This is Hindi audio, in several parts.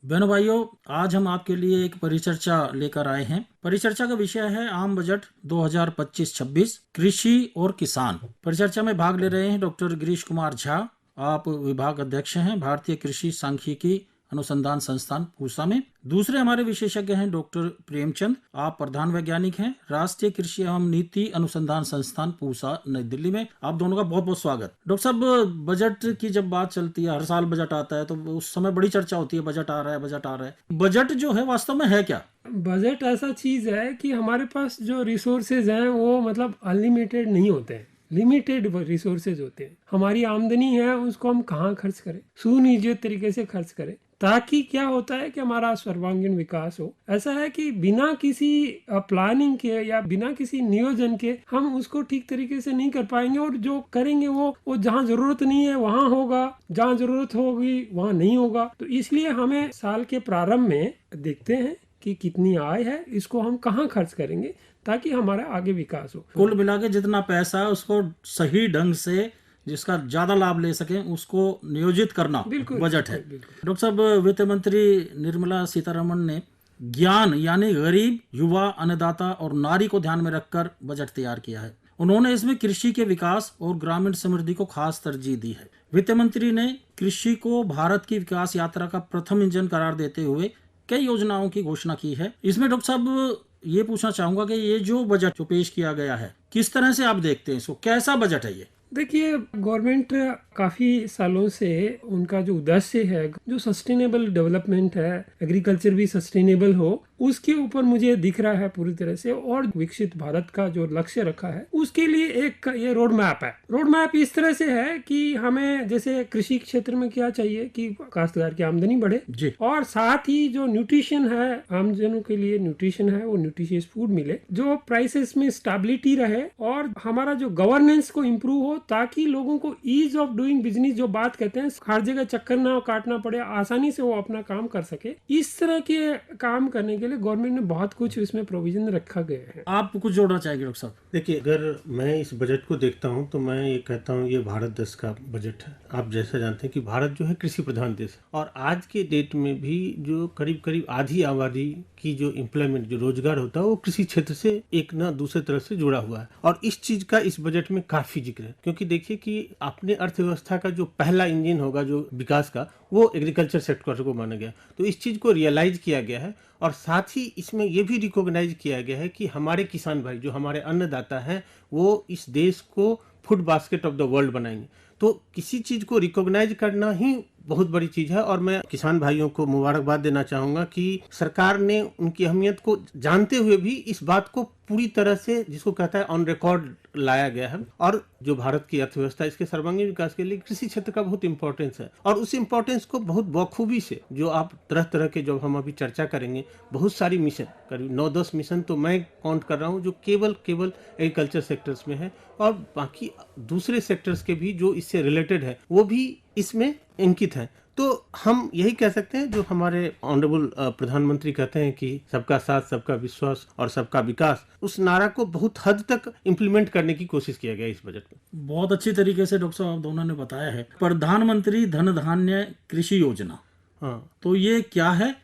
बहनों भाइयों, आज हम आपके लिए एक परिचर्चा लेकर आए हैं। परिचर्चा का विषय है आम बजट 2025-26 कृषि और किसान। परिचर्चा में भाग ले रहे हैं डॉक्टर गिरीश कुमार झा। आप विभाग अध्यक्ष हैं भारतीय कृषि सांख्यिकी अनुसंधान संस्थान पूसा में। दूसरे हमारे विशेषज्ञ हैं डॉक्टर प्रेमचंद। आप प्रधान वैज्ञानिक हैं राष्ट्रीय कृषि एवं नीति अनुसंधान संस्थान पूसा नई दिल्ली में। आप दोनों का बहुत बहुत स्वागत। डॉक्टर साहब, बजट की जब बात चलती है, हर साल बजट आता है तो उस समय बड़ी चर्चा होती है, बजट आ रहा है, बजट आ रहा है। बजट जो है वास्तव में है क्या? बजट ऐसा चीज है कि हमारे पास जो रिसोर्सेज हैं वो मतलब अनलिमिटेड नहीं होते हैं, लिमिटेड रिसोर्सेज होते हैं। हमारी आमदनी है उसको हम कहाँ खर्च करें, सुनियोजित तरीके से खर्च करें, ताकि क्या होता है कि हमारा सर्वांगीण विकास हो। ऐसा है कि बिना किसी प्लानिंग के या बिना किसी नियोजन के हम उसको ठीक तरीके से नहीं कर पाएंगे, और जो करेंगे वो जहाँ जरूरत नहीं है वहाँ होगा, जहाँ जरूरत होगी वहाँ नहीं होगा। तो इसलिए हमें साल के प्रारंभ में देखते हैं कि कितनी आय है, इसको हम कहाँ खर्च करेंगे ताकि हमारा आगे विकास हो। कुल मिला के जितना पैसा है उसको सही ढंग से, जिसका ज्यादा लाभ ले सके, उसको नियोजित करना बिल्कुल बजट है। बिल्कुल बिल्कुल। डॉक्टर साहब, वित्त मंत्री निर्मला सीतारमण ने ज्ञान यानी गरीब, युवा, अन्नदाता और नारी को ध्यान में रखकर बजट तैयार किया है। उन्होंने इसमें कृषि के विकास और ग्रामीण समृद्धि को खास तरजीह दी है। वित्त मंत्री ने कृषि को भारत की विकास यात्रा का प्रथम इंजन करार देते हुए कई योजनाओं की घोषणा की है। इसमें डॉक्टर साहब ये पूछना चाहूंगा कि ये जो बजट जो पेश किया गया है, किस तरह से आप देखते हैं इसको? कैसा बजट है ये? देखिए, गवर्नमेंट काफी सालों से उनका जो उद्देश्य है, जो सस्टेनेबल डेवलपमेंट है, एग्रीकल्चर भी सस्टेनेबल हो, उसके ऊपर मुझे दिख रहा है पूरी तरह से। और विकसित भारत का जो लक्ष्य रखा है उसके लिए एक ये रोड मैप है। रोड मैप इस तरह से है कि हमें जैसे कृषि क्षेत्र में क्या चाहिए कि काश्तकार की आमदनी बढ़े जी। और साथ ही जो न्यूट्रिशन है, आमजनों के लिए न्यूट्रिशन है वो न्यूट्रिशियस फूड मिले, जो प्राइसेस में स्टेबिलिटी रहे और हमारा जो गवर्नेंस को इम्प्रूव हो, ताकि लोगों को ईज ऑफ डूइंग बिजनेस जो बात कहते हैं, हर जगह चक्कर ना काटना पड़े, आसानी से वो अपना काम कर सके। इस तरह के काम करने के लिए गवर्नमेंट ने बहुत कुछ इसमें प्रोविजन रखा गया है। आप कुछ जोड़ना चाहेंगे डॉक्टर साहब? देखिए, अगर मैं इस बजट को देखता हूं तो मैं ये कहता हूं ये भारत देश का बजट है। आप जैसा जानते हैं कि भारत जो है कृषि प्रधान देश है, और आज के डेट में भी जो करीब करीब आधी आबादी की जो एम्प्लॉयमेंट, जो रोजगार होता है, वो कृषि क्षेत्र से एक ना दूसरे तरफ से जुड़ा हुआ है। और इस चीज का इस बजट में काफी जिक्र है, क्योंकि देखिए कि अपने अर्थव्यवस्था का जो पहला इंजन होगा जो विकास का, वो एग्रीकल्चर सेक्टर को माना गया। तो इस चीज को रियलाइज किया गया है, और साथ ही इसमें यह भी रिकॉग्नाइज किया गया है कि हमारे किसान भाई, जो हमारे अन्नदाता हैं, वो इस देश को food basket of the world बनाएंगे। तो किसी चीज को रिकॉग्नाइज करना ही बहुत बड़ी चीज है। और मैं किसान भाइयों को मुबारकबाद देना चाहूंगा कि सरकार ने उनकी अहमियत को जानते हुए भी इस बात को पूरी तरह से, जिसको कहता है, ऑन रिकॉर्ड लाया गया है। और जो भारत की अर्थव्यवस्था, इसके सर्वांगीण विकास के लिए कृषि क्षेत्र का बहुत इंपॉर्टेंस है, और उस इंपॉर्टेंस को बहुत बखूबी से, जो आप तरह तरह के, जब हम अभी चर्चा करेंगे, बहुत सारी मिशन, करीब 9-10 मिशन तो मैं काउंट कर रहा हूँ जो केवल एग्रीकल्चर सेक्टर्स में है, और बाकी दूसरे सेक्टर्स के भी जो इससे रिलेटेड है वो भी इसमें अंकित हैं। तो हम यही कह सकते हैं, जो हमारे ऑनरेबल प्रधानमंत्री कहते हैं कि सबका साथ, सबका विश्वास और सबका विकास, उस नारा को बहुत हद तक इम्प्लीमेंट करने की कोशिश किया गया इस बजट में। बहुत अच्छी तरीके से डॉक्टर साहब दोनों ने बताया है। प्रधानमंत्री धन धान्य कृषि योजना, हाँ, तो ये क्या है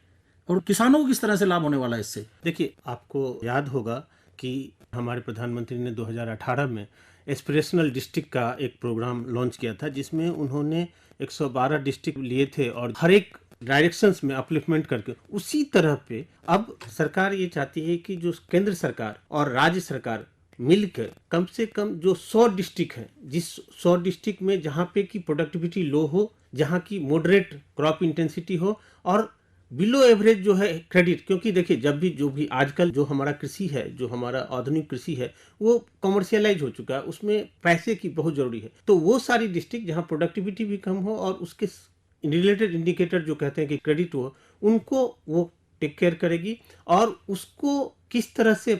और किसानों को किस तरह से लाभ होने वाला है इससे? देखिए, आपको याद होगा कि हमारे प्रधानमंत्री ने 2018 में एस्पिरेशनल डिस्ट्रिक्ट का एक प्रोग्राम लॉन्च किया था, जिसमें उन्होंने 112 डिस्ट्रिक्ट लिए थे और हर एक डायरेक्शंस में अपलिफ्टमेंट करके। उसी तरह पे अब सरकार ये चाहती है कि जो केंद्र सरकार और राज्य सरकार मिलकर कम से कम जो 100 डिस्ट्रिक्ट है, जिस 100 डिस्ट्रिक्ट में जहाँ पे की प्रोडक्टिविटी लो हो, जहाँ की मॉडरेट क्रॉप इंटेंसिटी हो, और बिलो एवरेज जो है क्रेडिट, क्योंकि देखिए, जब भी जो भी आजकल जो हमारा कृषि है, जो हमारा आधुनिक कृषि है, वो कमर्शियलाइज हो चुका है, उसमें पैसे की बहुत जरूरी है। तो वो सारी डिस्ट्रिक्ट जहाँ प्रोडक्टिविटी भी कम हो और उसके रिलेटेड इंडिकेटर जो कहते हैं कि क्रेडिट हो, उनको वो टेक केयर करेगी, और उसको किस तरह से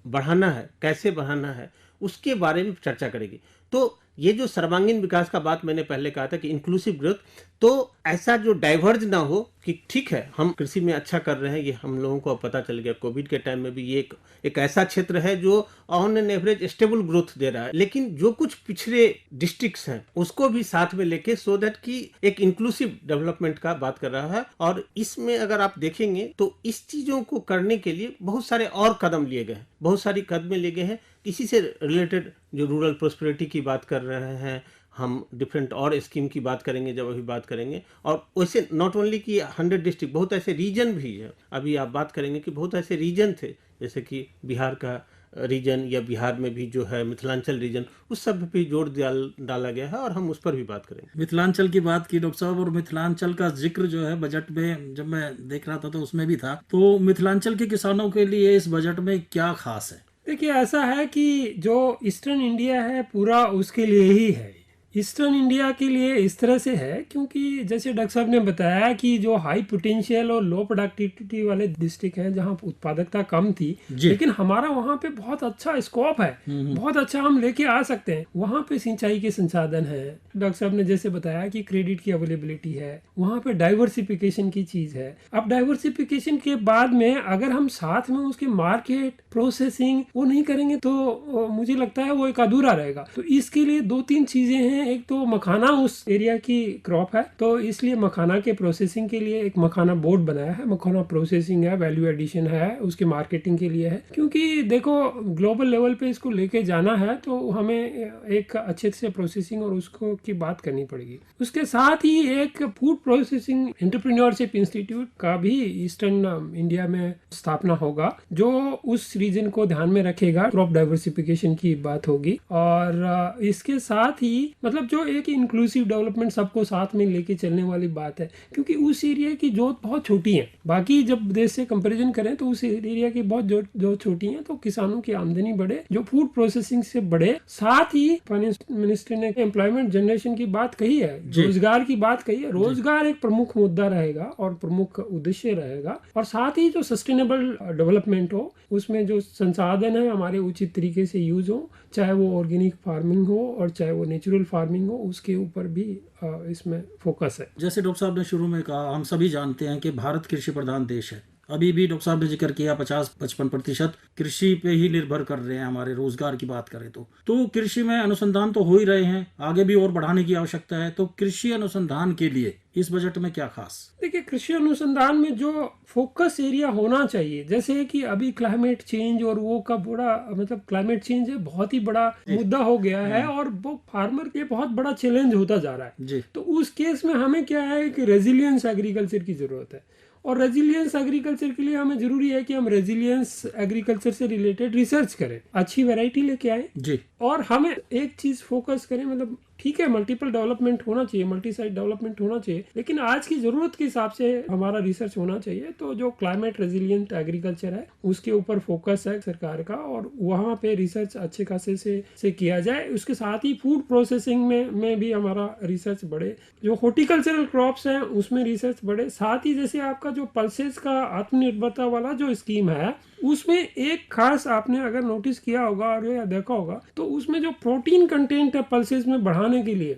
बढ़ाना है, कैसे बढ़ाना है, उसके बारे में चर्चा करेगी। तो ये जो सर्वांगीण विकास का बात मैंने पहले कहा था कि इंक्लूसिव ग्रोथ, तो ऐसा जो डाइवर्ज ना हो, कि ठीक है हम कृषि में अच्छा कर रहे हैं, ये हम लोगों को अब पता चल गया। कोविड के टाइम में भी ये एक ऐसा क्षेत्र है जो on an average stable growth दे रहा है, लेकिन जो कुछ पिछड़े डिस्ट्रिक्ट्स हैं उसको भी साथ में लेके सो दैट कि एक इंक्लूसिव डेवलपमेंट का बात कर रहा है। और इसमें अगर आप देखेंगे तो इस चीज़ों को करने के लिए बहुत सारे और कदम लिए गए हैं, बहुत सारी कदमें लिए गए हैं। इसी से रिलेटेड जो रूरल प्रोस्पेरिटी की बात कर रहे हैं, हम डिफरेंट और स्कीम की बात करेंगे जब अभी बात करेंगे। और वैसे नॉट ओनली कि 100 डिस्ट्रिक्ट, बहुत ऐसे रीजन भी है। अभी आप बात करेंगे कि बहुत ऐसे रीजन थे, जैसे कि बिहार का रीजन या बिहार में भी जो है मिथिलांचल रीजन, उस सब पे जोर डाला गया है और हम उस पर भी बात करेंगे। मिथिलांचल की बात की डॉक्टर साहब, और मिथिलांचल का जिक्र जो है बजट में जब मैं देख रहा था तो उसमें भी था। तो मिथिलांचल के किसानों के लिए इस बजट में क्या खास है? देखिए, ऐसा है कि जो ईस्टर्न इंडिया है पूरा उसके लिए ही है। ईस्टर्न इंडिया के लिए इस तरह से है क्योंकि जैसे डॉक्टर साहब ने बताया कि जो हाई पोटेंशियल और लो प्रोडक्टिविटी वाले डिस्ट्रिक्ट हैं जहां उत्पादकता कम थी, लेकिन हमारा वहां पे बहुत अच्छा स्कोप है, बहुत अच्छा हम लेके आ सकते हैं। वहां पे सिंचाई के संसाधन है, डॉक्टर साहब ने जैसे बताया कि क्रेडिट की अवेलेबिलिटी है, वहां पे डाइवर्सिफिकेशन की चीज है। अब डाइवर्सिफिकेशन के बाद में अगर हम साथ में उसके मार्केट प्रोसेसिंग वो नहीं करेंगे तो मुझे लगता है वो एक अधूरा रहेगा। तो इसके लिए 2-3 चीजें हैं। एक तो मखाना उस एरिया की क्रॉप है, तो इसलिए मखाना के प्रोसेसिंग के लिए एक मखाना बोर्ड बनाया है। मखाना प्रोसेसिंग है, वैल्यू एडिशन है, उसके मार्केटिंग के लिए है। क्योंकि देखो ग्लोबल लेवल पे इसको लेके जाना है तो हमें एक अच्छे से प्रोसेसिंग और उसको की बात करनी पड़ेगी। उसके साथ ही एक फूड प्रोसेसिंग एंटरप्रेन्योरशिप इंस्टीट्यूट का भी ईस्टर्न इंडिया में स्थापना होगा, जो उस रीजन को ध्यान में रखेगा। क्रॉप डाइवर्सिफिकेशन की बात होगी और इसके साथ ही मतलब जो एक इंक्लूसिव डेवलपमेंट सबको साथ में लेके चलने वाली बात है। क्योंकि उस एरिया की जोत बहुत छोटी है, बाकी जब देश से कंपैरिजन करें तो उस एरिया की बहुत जोत छोटी है, तो किसानों की आमदनी बढ़े, जो फूड प्रोसेसिंग से बढ़े। साथ ही फाइनेंस मिनिस्टर ने एम्प्लॉयमेंट जनरेशन की बात कही है, रोजगार की बात कही है। रोजगार एक प्रमुख मुद्दा रहेगा और प्रमुख उद्देश्य रहेगा। और साथ ही जो सस्टेनेबल डेवलपमेंट हो, उसमें जो संसाधन है हमारे उचित तरीके से यूज हो, चाहे वो ऑर्गेनिक फार्मिंग हो और चाहे वो नेचुरल फार्मिंग हो, उसके ऊपर भी इसमें फोकस है। जैसे डॉक्टर साहब ने शुरू में कहा, हम सभी जानते हैं कि भारत कृषि प्रधान देश है। अभी भी डॉक्टर साहब ने जिक्र किया 50-55% कृषि पे ही निर्भर कर रहे हैं। हमारे रोजगार की बात करें तो कृषि में अनुसंधान तो हो ही रहे हैं, आगे भी और बढ़ाने की आवश्यकता है। तो कृषि अनुसंधान के लिए इस बजट में क्या खास? देखिए, कृषि अनुसंधान में जो फोकस एरिया होना चाहिए, जैसे कि अभी क्लाइमेट चेंज और वो का बड़ा मतलब क्लाइमेट चेंज है बहुत ही बड़ा मुद्दा हो गया है और वो फार्मर के बहुत बड़ा चैलेंज होता जा रहा है जी। तो उस केस में हमें क्या है कि रेजिलियंस एग्रीकल्चर की जरूरत है। और रेजिलियंस एग्रीकल्चर के लिए हमें जरूरी है कि हम रेजिलियंस एग्रीकल्चर से रिलेटेड रिसर्च करें, अच्छी वैरायटी लेके आए जी। और हमें एक चीज फोकस करें, मतलब ठीक है मल्टीपल डेवलपमेंट होना चाहिए, मल्टी साइड डेवलपमेंट होना चाहिए, लेकिन आज की जरूरत के हिसाब से हमारा रिसर्च होना चाहिए। तो जो क्लाइमेट रेजिलियंट एग्रीकल्चर है उसके ऊपर फोकस है सरकार का और वहाँ पे रिसर्च अच्छे खासे से किया जाए। उसके साथ ही फूड प्रोसेसिंग में भी हमारा रिसर्च बढ़े, जो हॉर्टिकल्चरल क्रॉप्स हैं उसमें रिसर्च बढ़े। साथ ही जैसे आपका जो पल्सेस का आत्मनिर्भरता वाला जो स्कीम है, उसमें एक खास आपने अगर नोटिस किया होगा और या देखा होगा तो उसमें जो प्रोटीन कंटेंट है पल्सेस में बढ़ाने के लिए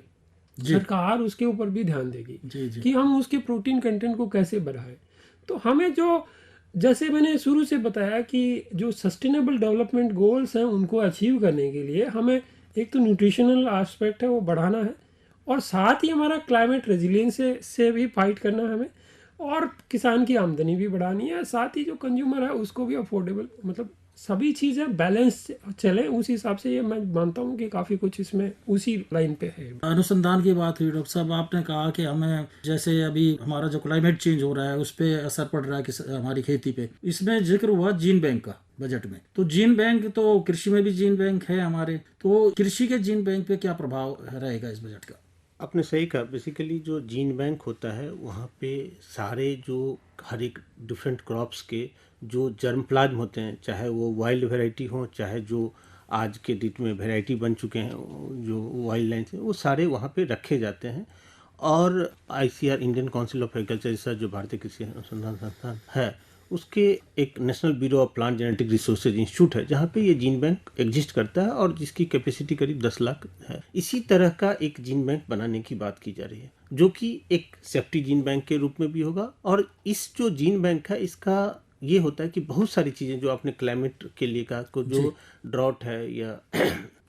सरकार उसके ऊपर भी ध्यान देगी जी। कि हम उसके प्रोटीन कंटेंट को कैसे बढ़ाएं। तो हमें जो जैसे मैंने शुरू से बताया कि जो सस्टेनेबल डेवलपमेंट गोल्स हैं उनको अचीव करने के लिए हमें एक तो न्यूट्रिशनल एस्पेक्ट है वो बढ़ाना है और साथ ही हमारा क्लाइमेट रेजिलियंस से भी फाइट करना है हमें, और किसान की आमदनी भी बढ़ानी है। साथ ही जो कंज्यूमर है उसको भी अफोर्डेबल, मतलब सभी चीज़ें बैलेंस चले, उस हिसाब से ये मैं मानता हूँ कि काफ़ी कुछ इसमें उसी लाइन पे है। अनुसंधान की बात हुई डॉक्टर साहब, आपने कहा कि हमें जैसे अभी हमारा जो क्लाइमेट चेंज हो रहा है उस पर असर पड़ रहा है हमारी खेती पे। इसमें जिक्र हुआ जीन बैंक का बजट में, तो जीन बैंक तो कृषि में भी जीन बैंक है हमारे, तो कृषि के जीन बैंक पे क्या प्रभाव रहेगा इस बजट का? आपने सही कहा। बेसिकली जो जीन बैंक होता है वहाँ पे सारे जो हर एक डिफरेंट क्रॉप्स के जो जर्म प्लाज्म होते हैं, चाहे वो वाइल्ड वैरायटी हो चाहे जो आज के डेट में वैरायटी बन चुके हैं जो वाइल्ड लाइन से, वो सारे वहाँ पे रखे जाते हैं। और ICAR Indian council of agriculture जैसा जो भारतीय कृषि अनुसंधान संस्थान है उसके एक national bureau of plant genetic resources institute है जहाँ पे ये जीन बैंक एग्जिस्ट करता है और जिसकी कैपेसिटी करीब 10 लाख है। इसी तरह का एक जीन बैंक बनाने की बात की जा रही है जो कि एक सेफ्टी जीन बैंक के रूप में भी होगा। और इस जो जीन बैंक है इसका ये होता है कि बहुत सारी चीज़ें जो आपने क्लाइमेट के लिए कहा, को जो ड्रॉट है या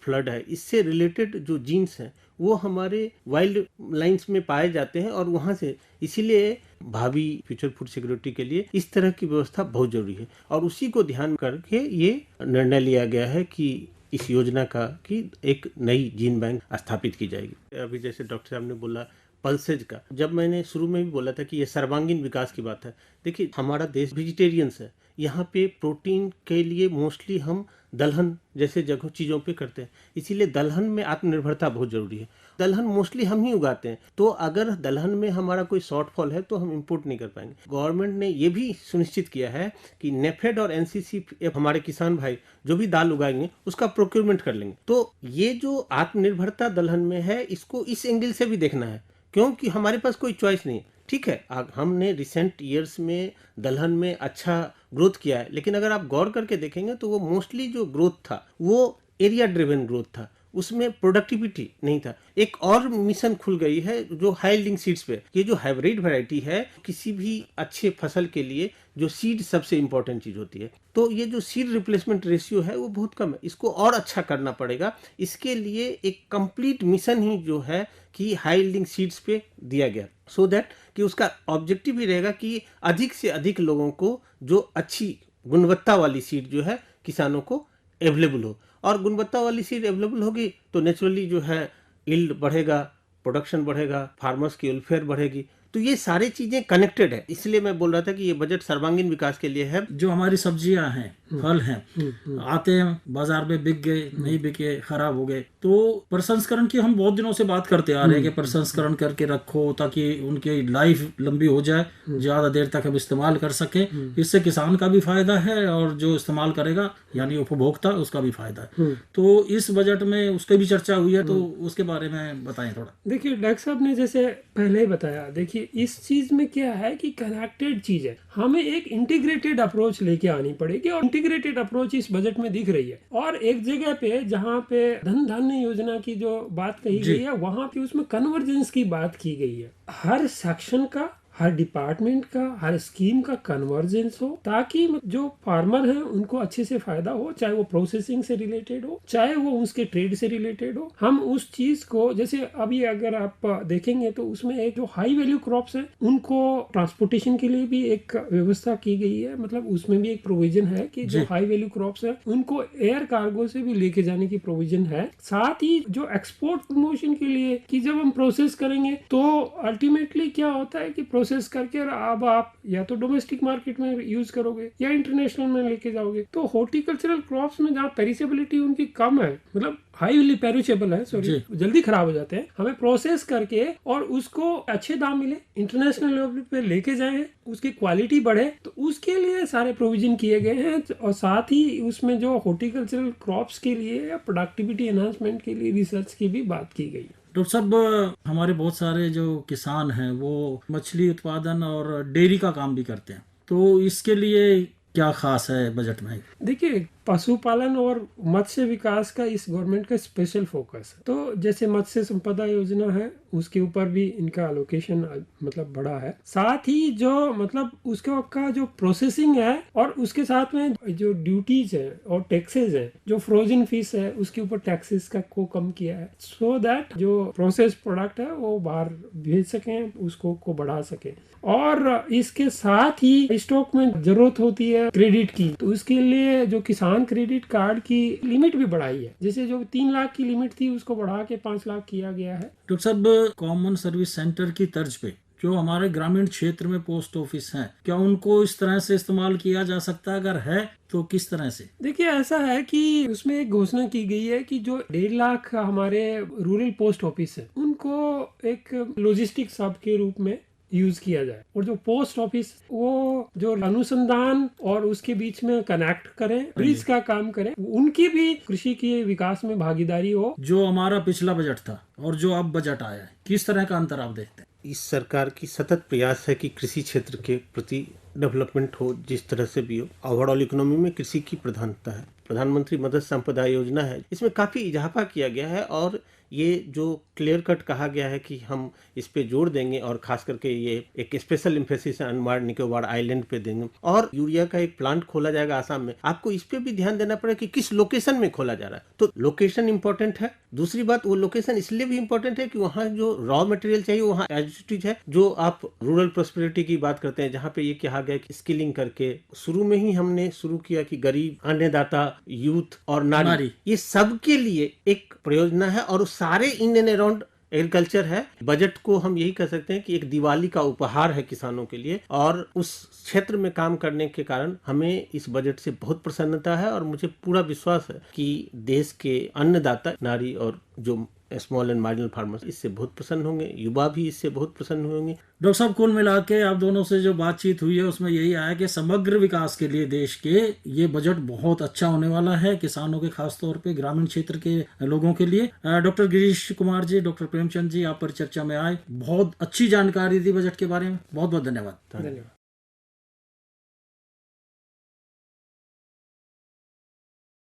फ्लड है, इससे रिलेटेड जो जीन्स हैं वो हमारे वाइल्ड लाइन्स में पाए जाते हैं और वहाँ से, इसीलिए भावी फ्यूचर फूड सिक्योरिटी के लिए इस तरह की व्यवस्था बहुत जरूरी है। और उसी को ध्यान करके ये निर्णय लिया गया है कि इस योजना का कि एक नई जीन बैंक स्थापित की जाएगी। अभी जैसे डॉक्टर साहब ने बोला पल्सेज का, जब मैंने शुरू में भी बोला था कि ये सर्वांगीण विकास की बात है। देखिए हमारा देश वेजिटेरियंस है, यहाँ पे प्रोटीन के लिए मोस्टली हम दलहन जैसे जगह चीज़ों पे करते हैं, इसीलिए दलहन में आत्मनिर्भरता बहुत ज़रूरी है। दलहन मोस्टली हम ही उगाते हैं, तो अगर दलहन में हमारा कोई शॉर्टफॉल है तो हम इंपोर्ट नहीं कर पाएंगे। गवर्नमेंट ने ये भी सुनिश्चित किया है कि नेफेड और एनसीसीएफ हमारे किसान भाई जो भी दाल उगाएंगे उसका प्रोक्योरमेंट कर लेंगे। तो ये जो आत्मनिर्भरता दलहन में है इसको इस एंगल से भी देखना है, क्योंकि हमारे पास कोई चॉइस नहीं है। ठीक है, हमने रिसेंट ईयर्स में दलहन में अच्छा ग्रोथ किया है, लेकिन अगर आप गौर करके देखेंगे तो वो मोस्टली जो ग्रोथ था वो एरिया ड्रिवन ग्रोथ था, उसमें प्रोडक्टिविटी नहीं था। एक और मिशन खुल गई है जो हाई यील्डिंग सीड्स पे। ये जो हाइब्रिड वैरायटी है, किसी भी अच्छे फसल के लिए जो सीड सबसे इंपॉर्टेंट चीज होती है, तो ये जो सीड रिप्लेसमेंट रेशियो है वो बहुत कम है, इसको और अच्छा करना पड़ेगा। इसके लिए एक कंप्लीट मिशन ही जो है कि हाई यील्डिंग सीड्स पे दिया गया, सो दैट कि उसका ऑब्जेक्टिव भी रहेगा कि अधिक से अधिक लोगों को जो अच्छी गुणवत्ता वाली सीड जो है किसानों को अवेलेबल हो। और गुणवत्ता वाली सीड अवेलेबल होगी तो नेचुरली जो है यील्ड बढ़ेगा, प्रोडक्शन बढ़ेगा, फार्मर्स की वेलफेयर बढ़ेगी। तो ये सारी चीजें कनेक्टेड है, इसलिए मैं बोल रहा था कि ये बजट सर्वांगीण विकास के लिए है। जो हमारी सब्जियां हैं, फल हैं, आते हैं बाजार में, बिक गए, नहीं बिके, खराब हो गए, तो प्रसंस्करण की हम बहुत दिनों से बात करते आ रहे हैं कि प्रसंस्करण करके रखो ताकि उनकी लाइफ लंबी हो जाए, ज्यादा देर तक हम इस्तेमाल कर सके। इससे किसान का भी फायदा है और जो इस्तेमाल करेगा यानी उपभोक्ता, उसका भी फायदा है। तो इस बजट में उसकी भी चर्चा हुई है, तो उसके बारे में बताएं थोड़ा। देखिए डॉक्टर साहब ने जैसे पहले ही बताया, देखिए इस चीज में क्या है कि कनेक्टेड चीज है, हमें एक इंटीग्रेटेड अप्रोच लेके आनी पड़ेगी और इंटीग्रेटेड अप्रोच इस बजट में दिख रही है। और एक जगह पे जहाँ पे धन धान्य योजना की जो बात कही गई है, वहां पे उसमें कन्वर्जेंस की बात की गई है। हर सेक्शन का, हर डिपार्टमेंट का, हर स्कीम का कन्वर्जेंस हो, ताकि जो फार्मर हैं उनको अच्छे से फायदा हो, चाहे वो प्रोसेसिंग से रिलेटेड हो, चाहे वो उसके ट्रेड से रिलेटेड हो। हम उस चीज को, जैसे अभी अगर आप देखेंगे तो उसमें एक जो हाई वैल्यू क्रॉप्स हैं उनको ट्रांसपोर्टेशन के लिए भी एक व्यवस्था की गई है, मतलब उसमें भी एक प्रोविजन है कि जो हाई वैल्यू क्रॉप्स है उनको एयर कार्गो से भी लेके जाने की प्रोविजन है। साथ ही जो एक्सपोर्ट प्रमोशन के लिए कि जब हम प्रोसेस करेंगे तो अल्टीमेटली क्या होता है कि प्रोसेस करके अब आप या तो डोमेस्टिक मार्केट में यूज करोगे या इंटरनेशनल में लेके जाओगे। तो हॉर्टिकल्चरल क्रॉप्स में जहाँ पेरिसेबिलिटी उनकी कम है, मतलब हाईली पेरिशेबल है, सॉरी, जल्दी खराब हो जाते हैं, हमें प्रोसेस करके और उसको अच्छे दाम मिले, इंटरनेशनल लेवल पे लेके जाए, उसकी क्वालिटी बढ़े, तो उसके लिए सारे प्रोविजन किए गए हैं। और साथ ही उसमें जो हॉर्टिकल्चरल क्रॉप्स के लिए या प्रोडक्टिविटी एनहांसमेंट के लिए रिसर्च की भी बात की गई है। डॉक्टर साहब, हमारे बहुत सारे जो किसान हैं वो मछली उत्पादन और डेयरी का काम भी करते हैं, तो इसके लिए क्या खास है बजट में? देखिए, पशुपालन और मत्स्य विकास का इस गवर्नमेंट का स्पेशल फोकस है। तो जैसे मत्स्य संपदा योजना है, उसके ऊपर भी इनका एलोकेशन मतलब बड़ा है। साथ ही जो मतलब उसका जो प्रोसेसिंग है और उसके साथ में जो ड्यूटीज है और टैक्सेस है, जो फ्रोजन फिश है उसके ऊपर टैक्सेस को कम किया है, सो दैट जो प्रोसेस प्रोडक्ट है वो बाहर भेज सकें, उसको बढ़ा सके। और इसके साथ ही स्टॉक में जरूरत होती है क्रेडिट की, तो उसके लिए जो किसान क्रेडिट कार्ड की लिमिट भी बढ़ाई है। जैसे जो 3 लाख की लिमिट थी उसको बढ़ा के 5 लाख किया गया है। डॉक्टर साहब, कॉमन सर्विस सेंटर की तर्ज पे जो हमारे ग्रामीण क्षेत्र में पोस्ट ऑफिस हैं, क्या उनको इस तरह से इस्तेमाल किया जा सकता है? अगर है तो किस तरह से? देखिए, ऐसा है कि उसमें एक घोषणा की गई है कि जो 1.5 लाख हमारे रूरल पोस्ट ऑफिस है उनको एक लॉजिस्टिक हब के रूप में यूज किया जाए, और जो पोस्ट ऑफिस वो जो अनुसंधान और उसके बीच में कनेक्ट करें, ब्रिज का काम करें, उनकी भी कृषि के विकास में भागीदारी हो। जो हमारा पिछला बजट था और जो अब बजट आया है, किस तरह का अंतर आप देखते हैं? इस सरकार की सतत प्रयास है कि कृषि क्षेत्र के प्रति डेवलपमेंट हो, जिस तरह से भी हो। ओवरऑल इकोनॉमी में कृषि की प्रधानता है। प्रधानमंत्री मत्स्य संपदा योजना है, इसमें काफ़ी इजाफा किया गया है और ये जो क्लियर कट कहा गया है कि हम इस पे जोर देंगे और खास करके ये एक special emphasis Andaman Nicobar island पे देंगे। और यूरिया का एक प्लांट खोला जाएगा आसाम में। आपको इस पे भी ध्यान देना पड़ेगा कि किस लोकेशन में खोला जा रहा है, तो लोकेशन इंपॉर्टेंट है। दूसरी बात, वो लोकेशन इसलिए भी इंपॉर्टेंट है कि वहाँ जो रॉ मटेरियल चाहिए वहाँ एडजस्टेड है। जो आप रूरल प्रोस्पेरिटी की बात करते हैं, जहाँ पे ये कहा गया कि स्किलिंग करके शुरू में ही हमने शुरू किया कि गरीब, अन्नदाता, यूथ और नारी, ये सब के लिए एक परियोजना है और सारे इन एंड अराउंड एग्रीकल्चर है। बजट को हम यही कह सकते हैं कि एक दिवाली का उपहार है किसानों के लिए, और उस क्षेत्र में काम करने के कारण हमें इस बजट से बहुत प्रसन्नता है। और मुझे पूरा विश्वास है कि देश के अन्नदाता, नारी और जो स्मॉल एंड मार्जिनल फार्मर्स इससे बहुत प्रसन्न होंगे, युवा भी इससे बहुत प्रसन्न होंगे। डॉक्टर साहब, कुल मिला के आप दोनों से जो बातचीत हुई है उसमें यही आया कि समग्र विकास के लिए देश के ये बजट बहुत अच्छा होने वाला है, किसानों के खास तौर पे ग्रामीण क्षेत्र के लोगों के लिए। डॉक्टर गिरीश कुमार जी, डॉक्टर प्रेमचंद जी, आप परिचर्चा में आए, बहुत अच्छी जानकारी दी बजट के बारे में। बहुत बहुत धन्यवाद।